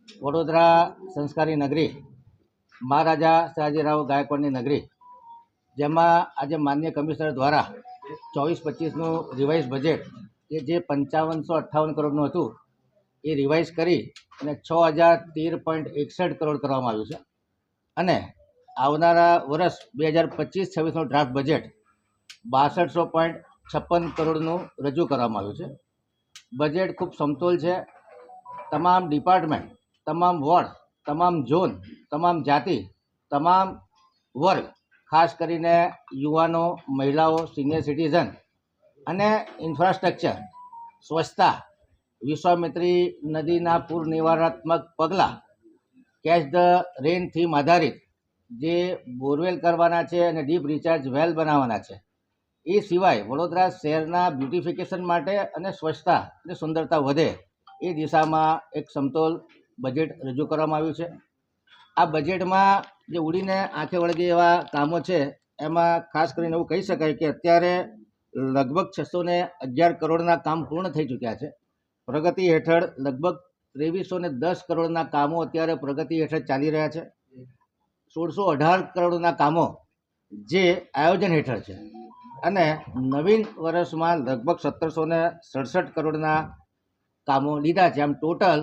વડોદરા સંસ્કારી નગરી, મહારાજા સયાજીરાવ ગાયકવાડની નગરી, જેમાં આજે માન્ય કમિશનર દ્વારા 24-25નું રિવાઇઝ બજેટ કે જે 5558 કરોડનું હતું એ રિવાઇઝ કરી અને 6013.61 કરોડ કરવામાં આવ્યું છે. અને આવનારા વર્ષ 2025-26નું ડ્રાફ્ટ બજેટ 6256 કરોડનું રજૂ કરવામાં આવ્યું છે. બજેટ ખૂબ સમતોલ છે. તમામ ડિપાર્ટમેન્ટ, તમામ વોર્ડ, તમામ ઝોન, તમામ જાતિ, તમામ વર્ગ, ખાસ કરીને યુવાનો, મહિલાઓ, સિનિયર સિટીઝન અને ઇન્ફ્રાસ્ટ્રક્ચર, સ્વચ્છતા, વિશ્વામિત્રી નદીના પૂર નિવારણાત્મક પગલાં, કેચ ધ રેન થીમ આધારિત જે બોરવેલ કરવાના છે અને ડીપ રિચાર્જ વેલ બનાવવાના છે. એ સિવાય વડોદરા શહેરના બ્યુટિફિકેશન માટે અને સ્વચ્છતા અને સુંદરતા વધે એ દિશામાં એક સમતોલ બજેટ રજૂ કરવામાં આવ્યું છે. આ બજેટમાં જે ઉડીને આંખે વળગે એવા કામો છે એમાં ખાસ કરીને એવું કહી શકાય કે અત્યારે લગભગ 611 કરોડના કામ પૂર્ણ થઈ ચૂક્યા છે. પ્રગતિ હેઠળ લગભગ 2310 કરોડના કામો અત્યારે પ્રગતિ હેઠળ ચાલી રહ્યા છે. 1618 કરોડના કામો જે આયોજન હેઠળ છે અને નવીન વર્ષમાં લગભગ 1767 કરોડના કામો લીધા છે. આમ ટોટલ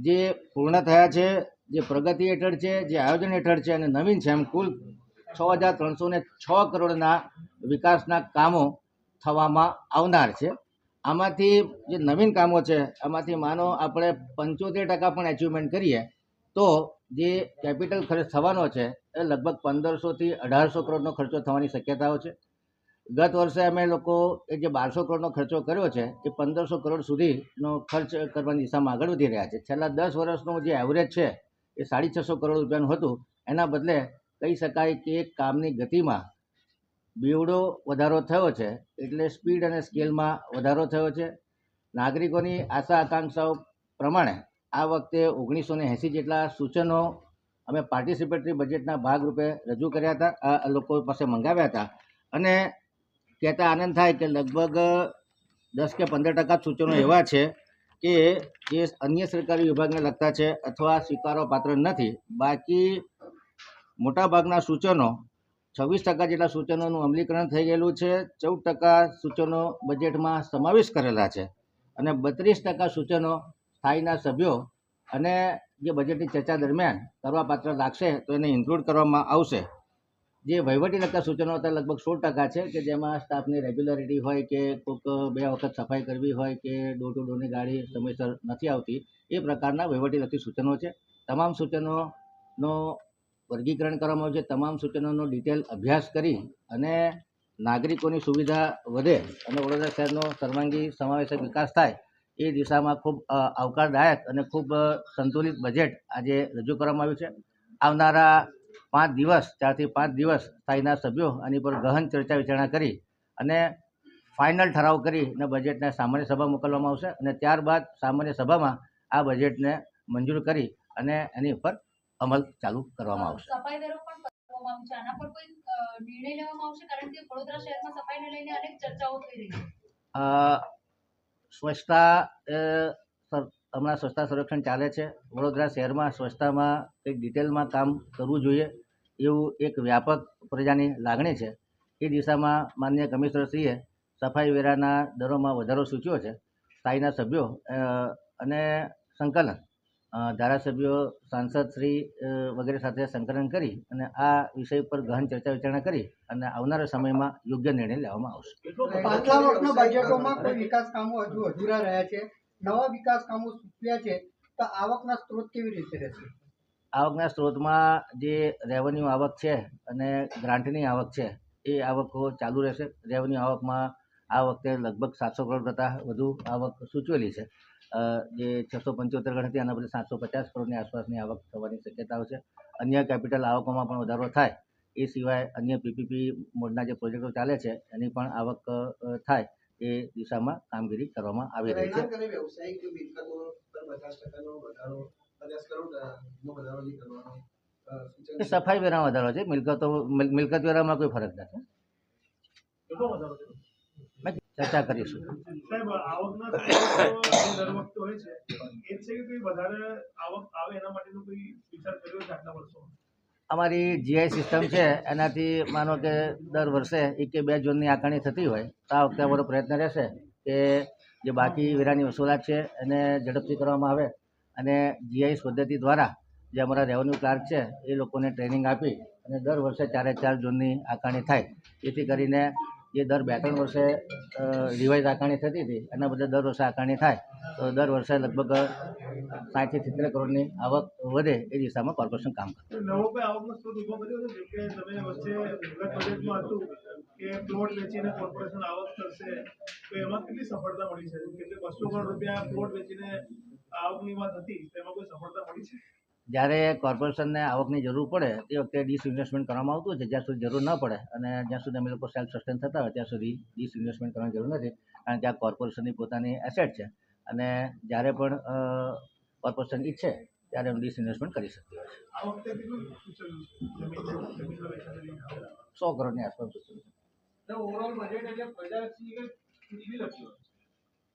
જે પૂર્ણ થયા છે, જે પ્રગતિ હેઠળ છે, જે આયોજન હેઠળ છે અને નવીન છે, એમ કુલ 6306 કરોડના વિકાસના કામો થવામાં આવનાર છે. આમાંથી જે નવીન કામો છે આમાંથી માનો આપણે 75% પણ એચિવમેન્ટ કરીએ તો જે કેપિટલ ખર્ચ થવાનો છે એ લગભગ 1500થી 1800 કરોડનો ખર્ચો થવાની શક્યતાઓ છે. ગત વર્ષે અમે લોકો એ જે 1200 કરોડનો ખર્ચો કર્યો છે એ 1500 કરોડ સુધીનો ખર્ચ કરવાની દિશામાં આગળ વધી રહ્યા છે. છેલ્લા 10 વર્ષનું જે એવરેજ છે એ 650 કરોડ રૂપિયાનું હતું. એના બદલે કહી શકાય કે કામની ગતિમાં બેવડો વધારો થયો છે, એટલે સ્પીડ અને સ્કેલમાં વધારો થયો છે. નાગરિકોની આશા આકાંક્ષાઓ પ્રમાણે આ વખતે 1980 જેટલા સૂચનો અમે પાર્ટિસિપેટરી બજેટના ભાગરૂપે રજૂ કર્યા હતા, આ લોકો પાસે મંગાવ્યા હતા અને કહેતા આનંદ થાય કે લગભગ 10 કે 15% સૂચનો એવા છે કે જે અન્ય સરકારી વિભાગને લગતા છે અથવા સ્વીકારવા પાત્ર નથી. બાકી મોટાભાગના સૂચનો 26% જેટલા સૂચનોનું અમલીકરણ થઈ ગયેલું છે. 14% સૂચનો બજેટમાં સમાવેશ કરેલા છે અને 32% સૂચનો સ્થાયીના સભ્યો અને જે બજેટની ચર્ચા દરમિયાન કરવા પાત્ર લાગશે તો એને ઇન્ક્લુડ કરવામાં આવશે. જે વહીવટી લગતા સૂચનો હતા લગભગ 16% છે કે જેમાં સ્ટાફની રેગ્યુલરિટી હોય કે કોઈક 2 વખત સફાઈ કરવી હોય કે ડોર ટુ ડોરની ગાડી સમયસર નથી આવતી, એ પ્રકારના વહીવટીલક્ષી સૂચનો છે. તમામ સૂચનોનો વર્ગીકરણ કરવામાં આવ્યું છે. તમામ સૂચનોનો ડિટેલ અભ્યાસ કરી અને નાગરિકોની સુવિધા વધે અને વડોદરા શહેરનો સર્વાંગી સમાવેશક વિકાસ થાય એ દિશામાં ખૂબ આવકારદાયક અને ખૂબ સંતુલિત બજેટ આજે રજૂ કરવામાં આવ્યું છે. આવનારા 5 દિવસ 4 થી 5 દિવસ સ્થાયીના સભ્યો આની પર ગહન ચર્ચા વિચારણા કરી અને ફાઇનલ ઠરાવ કરી અને બજેટને સામાન્ય સભા મોકલવામાં આવશે અને ત્યારબાદ સામાન્ય સભામાં આ બજેટને મંજૂર કરી અને એની ઉપર અમલ ચાલુ કરવામાં આવશે. સફાઈ વેરો પણ કરવામાં આવશે, આના પર કોઈ નિર્ણય લેવામાં આવશે કારણ કે વડોદરા શહેરમાં સફાઈને લઈને અનેક ચર્ચાઓ થઈ રહી છે. સ્વચ્છતા હમણાં સ્વચ્છતા સર્વેક્ષણ ચાલે છે. વડોદરા શહેરમાં સ્વચ્છતામાં કંઈક ડિટેલમાં કામ કરવું જોઈએ એવું એક વ્યાપક પ્રજાની લાગણી છે. એ દિશામાં માનનીય કમિશનરશ્રીએ સફાઈ વેરાના દરોમાં વધારો સૂચ્યો છે. સ્થાયીના સભ્યો અને સંકલન ધારાસભ્યો, સાંસદશ્રી વગેરે સાથે સંકલન કરી અને આ વિષય પર ગહન ચર્ચા વિચારણા કરી અને આવનારા સમયમાં યોગ્ય નિર્ણય લેવામાં આવશે. પાછલા વર્ષના બજેટોમાં કોઈ વિકાસ કામો હજુ અધૂરા રહ્યા છે, નવા વિકાસ કામો સૂચવ્યા છે, તો આવકના સ્ત્રોત કેવી રીતે રહેશે? આવકના સ્ત્રોતમાં જે રેવન્યુ આવક છે અને ગ્રાન્ટની આવક છે એ આવકો ચાલુ રહેશે. રેવન્યુ આવકમાં આ વખતે લગભગ 700 કરોડ કરતાં વધુ આવક સૂચવેલી છે. જે 675 કરોડ હતી આના બદલે 750 કરોડની આસપાસની આવક થવાની શક્યતાઓ છે. અન્ય કેપિટલ આવકોમાં પણ વધારો થાય, એ સિવાય અન્ય પીપીપી મોડના જે પ્રોજેક્ટો ચાલે છે એની પણ આવક થાય એ દિશામાં કામગીરી કરવામાં આવી રહી છે. સફાઈ વેરામાં વધારો છે, મિલકત વેરામાં કોઈ ફરક નથી. ચર્ચા કરીશું. સાહેબ, આવકના સ્ત્રોતો દર વખતે હોય છે, એ જ છે કે કોઈ વધારે આવક આવે એના માટેનો કોઈ વિચાર કર્યો છે આટલા વર્ષોમાં? અમારી જીઆઈ સિસ્ટમ છે એનાથી માનો કે દર વર્ષે 1 કે 2 ઝોનની આકારણી થતી હોય તો આ વખતે અમારો પ્રયત્ન રહેશે કે જે બાકી વેરાની વસૂલાત છે એને ઝડપથી કરવામાં આવે અને જીઆઈ પદ્ધતિ દ્વારા જે અમારા રેવન્યુ ક્લાર્ક છે એ લોકોને ટ્રેનિંગ આપી અને દર વર્ષે 4 ઝોનની આકારણી થાય, જેથી કરીને જે દર 2-3 વર્ષે રિવાઇઝ આકારણી થતી હતી એના બદલે દર વર્ષે આકારણી થાય તો દર વર્ષે લગભગ 60 થી 70 કરોડની આવક વધે એ દિશામાં કોર્પોરેશન કામ કરે. નવો કોઈ આવકનો સ્ત્રોત ઉભો કર્યો છે? જેમ કે તમે વચ્ચે ગત બજેટમાં હતું કે પ્લોટ વેચીને કોર્પોરેશન આવક કરશે, તો એમાં કેટલી સફળતા મળી છે? કેટલે 200 કરોડ રૂપિયા પ્લોટ વેચીને આવકની વાત હતી, તેમાં કોઈ સફળતા મળી છે? જ્યારે કોર્પોરેશનને આવકની જરૂર પડે તે વખતે ડિસઇન્વેસ્ટમેન્ટ કરવામાં આવતું હોય છે. જ્યાં સુધી જરૂર ન પડે અને જ્યાં સુધી અમે લોકો સેલ્ફ સસ્ટેન થતા હોય ત્યાં સુધી ડિસઇન્વેસ્ટમેન્ટ કરવાની જરૂર નથી, કારણ કે આ કોર્પોરેશનની પોતાની એસેટ છે અને જ્યારે પણ કોર્પોરેશન ઈચ્છે ત્યારે અમે ડિસઇન્વેસ્ટમેન્ટ કરી શકીએ છીએ. આ વખતે કેટલું સૂચવ્યું છે જમીનના વેચાણને લઈને? 100 કરોડની આસપાસ છે. ઓવરઓલ બજેટ એટલે પ્રજાલક્ષી કે ચૂંટણીલક્ષી?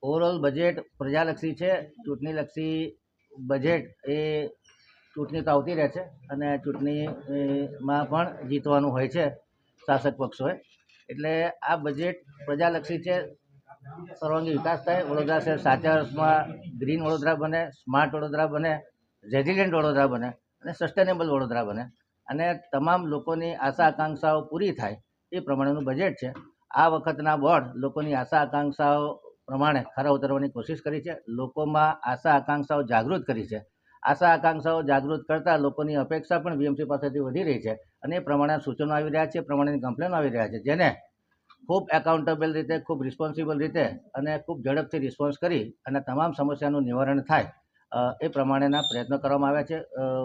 ઓવરઓલ બજેટ પ્રજાલક્ષી છે. ચૂંટણીલક્ષી બજેટ એ ચૂંટણી તો આવતી રહે છે અને ચૂંટણીમાં પણ જીતવાનું હોય છે શાસક પક્ષોએ, એટલે આ બજેટ પ્રજાલક્ષી છે. સર્વાંગી વિકાસ થાય, વડોદરા શહેર સાચા અર્થમાં ગ્રીન વડોદરા બને, સ્માર્ટ વડોદરા બને, રેઝિલિયન્ટ વડોદરા બને અને સસ્ટેનેબલ વડોદરા બને અને તમામ લોકોની આશા આકાંક્ષાઓ પૂરી થાય એ પ્રમાણેનું બજેટ છે. આ વખતના બોર્ડ લોકોની આશા આકાંક્ષાઓ પ્રમાણે ખરા ઉતરવાની કોશિશ કરી છે. લોકોમાં આશા આકાંક્ષાઓ જાગૃત કરી છે. આશા આકાંક્ષાઓ જાગૃત કરતાં લોકોની અપેક્ષા પણ વીએમસી પાસેથી વધી રહી છે અને એ પ્રમાણે સૂચનો આવી રહ્યા છે, એ પ્રમાણેની કમ્પ્લેનો આવી રહ્યા છે, જેને ખૂબ એકાઉન્ટેબલ રીતે, ખૂબ રિસ્પોન્સિબલ રીતે અને ખૂબ ઝડપથી રિસ્પોન્સ કરી અને તમામ સમસ્યાનું નિવારણ થાય એ પ્રમાણેના પ્રયત્નો કરવામાં આવ્યા છે.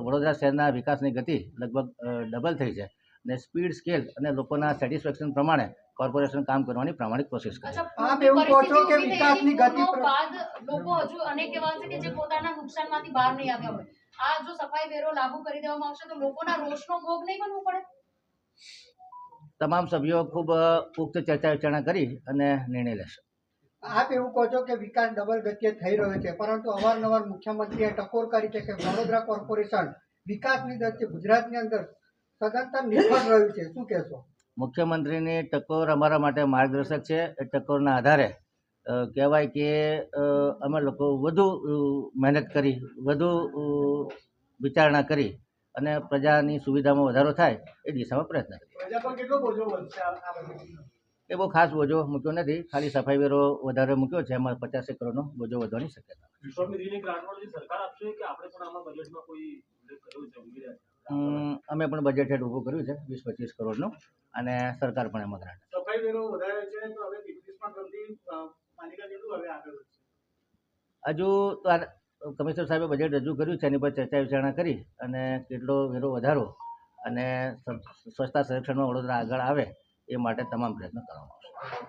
વડોદરા શહેરના વિકાસની ગતિ લગભગ ડબલ થઈ છે અને સ્પીડ, સ્કેલ અને લોકોના સેટિસ્ફેક્શન પ્રમાણે કોર્પોરેશન કામ કરવાની પ્રામાણિક કોશિશ કરે છે. આપ એવું કહો છો કે વિકાસની ગતિ બાદ લોકો હજુ અનેક એવા છે કે જે પોતાના નુકસાનમાંથી બહાર નહીં આવ્યા હોય. આ જો સફાઈ વેરો લાગુ કરી દેવામાં આવશે તો લોકોના રોષનો ભોગ નહીં બનવું પડે? તમામ સભ્યો ખૂબ પુખ્ત ચર્ચા વિચારણા કરી અને નિર્ણય લેશે. આપ એવું કહો છો કે વિકાસ ડબલ ગતિએ થઈ રહ્યો છે, પરંતુ અવારનવાર મુખ્યમંત્રીએ ટકોર કરી છે કે વડોદરા કોર્પોરેશન વિકાસની દ્રષ્ટિએ ગુજરાતની અંદર સદંતર નિષ્ફળ રહ્યું છે, શું કહેશો? મુખ્યમંત્રીની ટકોર અમારા માટે માર્ગદર્શક છે. એ ટકોરના આધારે કહેવાય કે અમે લોકો વધુ મહેનત કરી, વધુ વિચારણા કરી અને પ્રજાની સુવિધામાં વધારો થાય એ દિશામાં પ્રયત્ન કરીએ. પ્રજા પર કેટલો બોજો વધશે આ બજેટમાં? એ બહુ ખાસ બોજો મૂક્યો નથી, ખાલી સફાઈ વેરો વધારે મૂક્યો છે, એમાં 50 કરોડનો બોજો વધવાની શક્યતા. વિશ્વામિત્રીની ગ્રાન્ટવાળી સરકાર આપશે કે આપણે પણ આમાં બજેટમાં કોઈ ઉલ્લેખ કર્યો છે? અમે પણ બજેટ હેડ ઊભું કર્યું છે 20-25 કરોડનું અને સરકાર પણ એમાં ગ્રાન્ટ. સફાઈ વેરો વધારે છે તો હવે 21માં ગમતી પાલિકા કેટલું હવે આગળ વધશે? હજુ તો કમિશનર સાહેબે બજેટ રજૂ કર્યું છે, એની પર ચર્ચા વિચારણા કરી અને કેટલો વેરો વધારો અને સ્વચ્છતા સર્વેક્ષણમાં વડોદરા આગળ આવે એ માટે તમામ પ્રયત્નો કરવામાં આવશે.